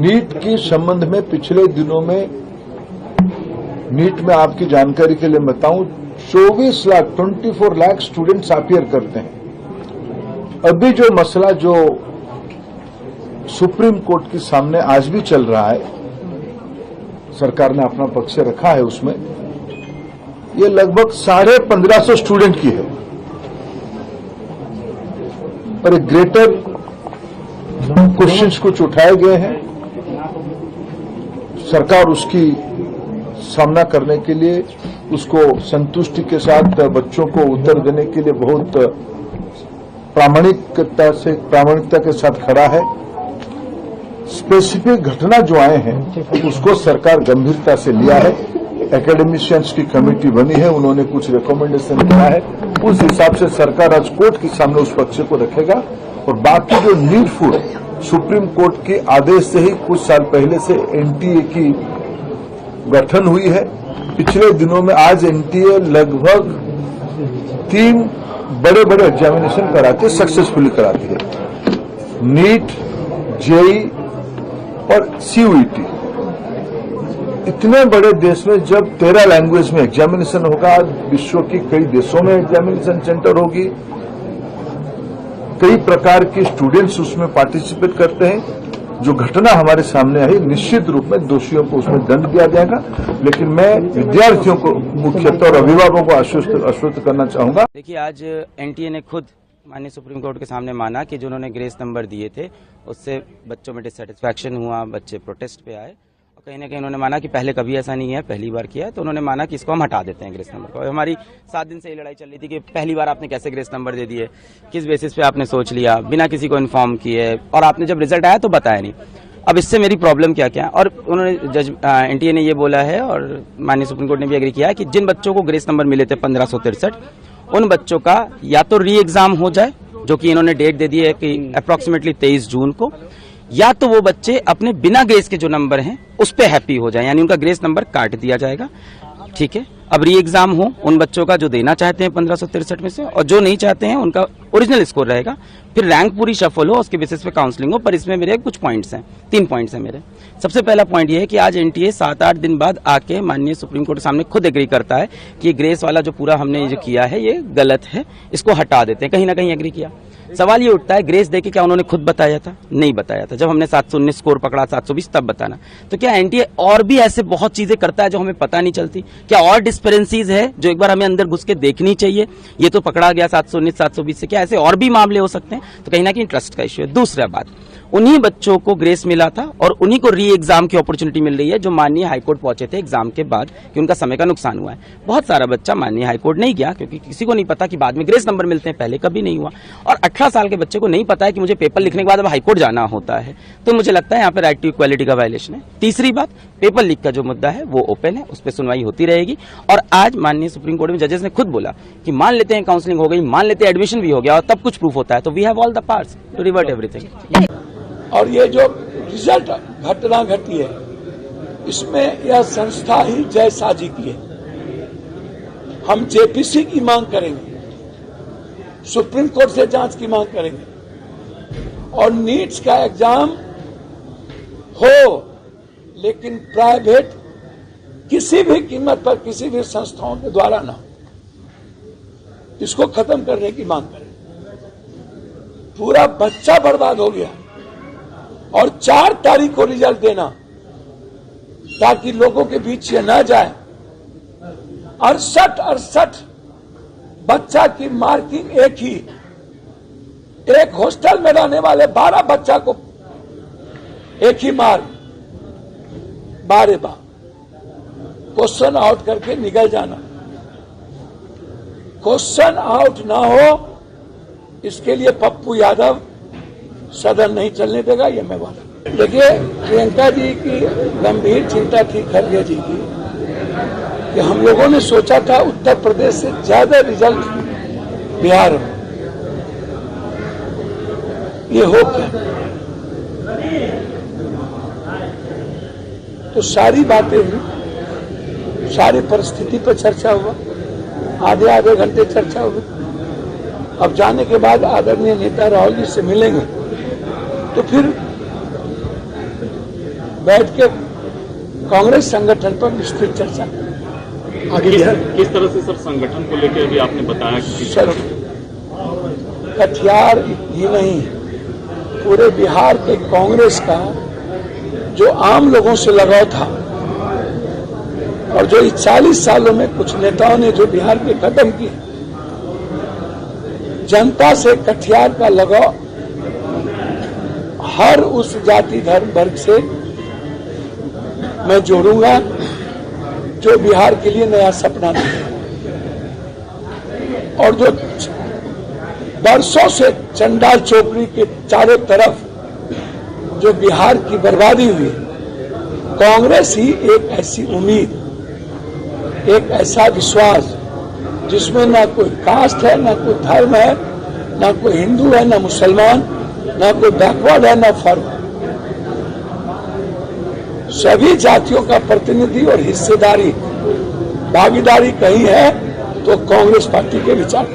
NEET के संबंध में पिछले दिनों में नीट में आपकी जानकारी के लिए बताऊं 24 लाख स्टूडेंट्स अपीयर करते हैं। अभी जो मसला जो सुप्रीम कोर्ट के सामने आज भी चल रहा है, सरकार ने अपना पक्ष रखा है उसमें, ये लगभग 1550 स्टूडेंट की है और एक ग्रेटर क्वेश्चंस कुछ उठाए गए हैं। सरकार उसकी सामना करने के लिए उसको संतुष्टि के साथ बच्चों को उत्तर देने के लिए बहुत प्रामाणिकता के साथ खड़ा है। स्पेसिफिक घटना जो आए हैं उसको सरकार गंभीरता से लिया है। एकेडमिशियंस की कमेटी बनी है, उन्होंने कुछ रिकमेंडेशन किया है, उस हिसाब से सरकार आज कोर्ट के सामने उस पक्ष को रखेगा। और बाकी जो नीडफुल सुप्रीम कोर्ट के आदेश से ही कुछ साल पहले से एनटीए की गठन हुई है। पिछले दिनों में आज एनटीए लगभग 3 बड़े बड़े एग्जामिनेशन कराती है, सक्सेसफुली कराती है। नीट, जेई और सीयूईटी। इतने बड़े देश में जब 13 लैंग्वेज में एग्जामिनेशन होगा, विश्व की कई देशों में एग्जामिनेशन सेंटर होगी, कई प्रकार के स्टूडेंट्स उसमें पार्टिसिपेट करते हैं। जो घटना हमारे सामने आई, निश्चित रूप में दोषियों को उसमें दंड दिया जाएगा, लेकिन मैं विद्यार्थियों को मुख्यतः और अभिभावकों को आश्वस्त करना चाहूंगा। देखिए, आज एनटीए ने खुद माननीय सुप्रीम कोर्ट के सामने माना कि जो उन्होंने ग्रेस नंबर दिए थे उससे बच्चों में डिससेटिस्फैक्शन हुआ, बच्चे प्रोटेस्ट पे आए और कहीं ना कहीं उन्होंने माना कि पहले कभी ऐसा नहीं है, पहली बार किया है, तो उन्होंने माना कि इसको हम हटा देते हैं ग्रेस नंबर को। हमारी 7 दिन से ये लड़ाई चल रही थी कि पहली बार आपने कैसे ग्रेस नंबर दे दिए, किस बेसिस पे आपने सोच लिया, बिना किसी को इन्फॉर्म किए, और आपने जब रिजल्ट आया तो बताया नहीं। अब इससे मेरी प्रॉब्लम क्या क्या, और उन्होंने जज एनटीए ने ये बोला है और माननीय सुप्रीम कोर्ट ने भी एग्री किया है कि जिन बच्चों को ग्रेस नंबर मिले थे 1563, उन बच्चों का या तो री एग्जाम हो जाए, जो कि इन्होंने डेट दे दी है कि अप्रोक्सीमेटली 23 जून को, या तो वो बच्चे अपने बिना ग्रेस के जो नंबर हैं उस पे हैप्पी हो जाए, यानी उनका ग्रेस नंबर काट दिया जाएगा। ठीक है, अब री एग्जाम हो उन बच्चों का जो देना चाहते हैं 1563 में से, और जो नहीं चाहते हैं उनका ओरिजिनल स्कोर रहेगा। फिर रैंक पूरी शफल हो, उसके बेसिस पे काउंसलिंग हो। पर इसमें मेरे कुछ पॉइंट्स हैं, 3 पॉइंट्स हैं मेरे। सबसे पहला पॉइंट ये है कि आज एनटीए 7-8 दिन बाद आके माननीय सुप्रीम कोर्ट के सामने खुद एग्री करता है कि ग्रेस वाला जो पूरा हमने जो किया है ये गलत है, इसको हटा देते हैं। कहीं ना कहीं एग्री किया। सवाल ये उठता है, ग्रेस देके क्या उन्होंने खुद बताया था? नहीं बताया था। जब हमने 719 स्कोर पकड़ा, 720 तब बताना। तो क्या एनटीए और भी ऐसे बहुत चीजें करता है जो हमें पता नहीं चलती? क्या और डिस्पेरेंसीज है जो एक बार हमें अंदर घुस के देखनी चाहिए? ये तो पकड़ा गया 719 720 से, क्या ऐसे और भी मामले हो सकते हैं? तो कहीं ना कहीं ट्रस्ट का इश्यू है। दूसरा बात, उन्हीं बच्चों को ग्रेस मिला था और उन्हीं को री एग्जाम की अपॉर्चुनिटी मिल रही है जो माननीय हाईकोर्ट पहुंचे थे एग्जाम के बाद कि उनका समय का नुकसान हुआ है। बहुत सारा बच्चा माननीय हाईकोर्ट नहीं गया क्योंकि किसी को नहीं पता कि बाद में ग्रेस नंबर मिलते हैं, पहले कभी नहीं हुआ। और 18 साल के बच्चे को नहीं पता है कि मुझे पेपर लिखने के बाद अब हाईकोर्ट जाना होता है। तो मुझे लगता है यहाँ पे राइट टू इक्वालिटी का वायलेशन है। तीसरी बात, पेपर लीक का जो मुद्दा है वो ओपन है, उस पर सुनवाई होती रहेगी। और आज माननीय सुप्रीम कोर्ट में जजेस ने खुद बोला कि मान लेते हैं काउंसलिंग हो गई, मान लेते हैं एडमिशन भी हो गया और तब कुछ प्रूफ होता है, तो we have all the parts to revert everything. और ये जो रिजल्ट घटना घटी है, इसमें यह संस्था ही जयसाजी की है। हम जेपीसी की मांग करेंगे, सुप्रीम कोर्ट से जांच की मांग करेंगे और नीट्स का एग्जाम हो, लेकिन प्राइवेट किसी भी कीमत पर किसी भी संस्थाओं के द्वारा ना, इसको खत्म करने की मांग करें। पूरा बच्चा बर्बाद हो गया और 4 तारीख को रिजल्ट देना ताकि लोगों के बीच ये न जाए। 68 बच्चा की मार्किंग एक ही, एक हॉस्टल में रहने वाले 12 बच्चा को एक ही मार्क, 12 बार क्वेश्चन आउट करके निकल जाना। क्वेश्चन आउट ना हो, इसके लिए पप्पू यादव सदन नहीं चलने देगा, ये मैं वादा। देखिए, प्रियंका जी की गंभीर चिंता थी, खरगे जी की, कि हम लोगों ने सोचा था उत्तर प्रदेश से ज्यादा रिजल्ट बिहार में, ये हो क्या? तो सारी बातें हुई, सारी परिस्थिति पर चर्चा हुआ, आधे घंटे चर्चा हुई। अब जाने के बाद आदरणीय नेता राहुल जी से मिलेंगे तो फिर बैठ के कांग्रेस संगठन पर विस्तृत चर्चा करें। किस तरह से सर संगठन को लेकर भी आपने बताया कि सर कटिहार ही नहीं, पूरे बिहार के कांग्रेस का जो आम लोगों से लगाव था और जो इस 40 सालों में कुछ नेताओं ने जो बिहार के खत्म किए, जनता से कटिहार का लगाव हर उस जाति धर्म वर्ग से मैं जोड़ूंगा जो बिहार के लिए नया सपना था और जो बरसों से चंडाल चौकड़ी के चारों तरफ जो बिहार की बर्बादी हुई, कांग्रेस ही एक ऐसी उम्मीद, एक ऐसा विश्वास जिसमें ना कोई कास्ट है, ना कोई धर्म है, ना कोई हिंदू है, ना मुसलमान, ना कोई बैकवर्ड है, ना फॉरवर्ड, सभी जातियों का प्रतिनिधि और हिस्सेदारी भागीदारी कहीं है तो कांग्रेस पार्टी के विचार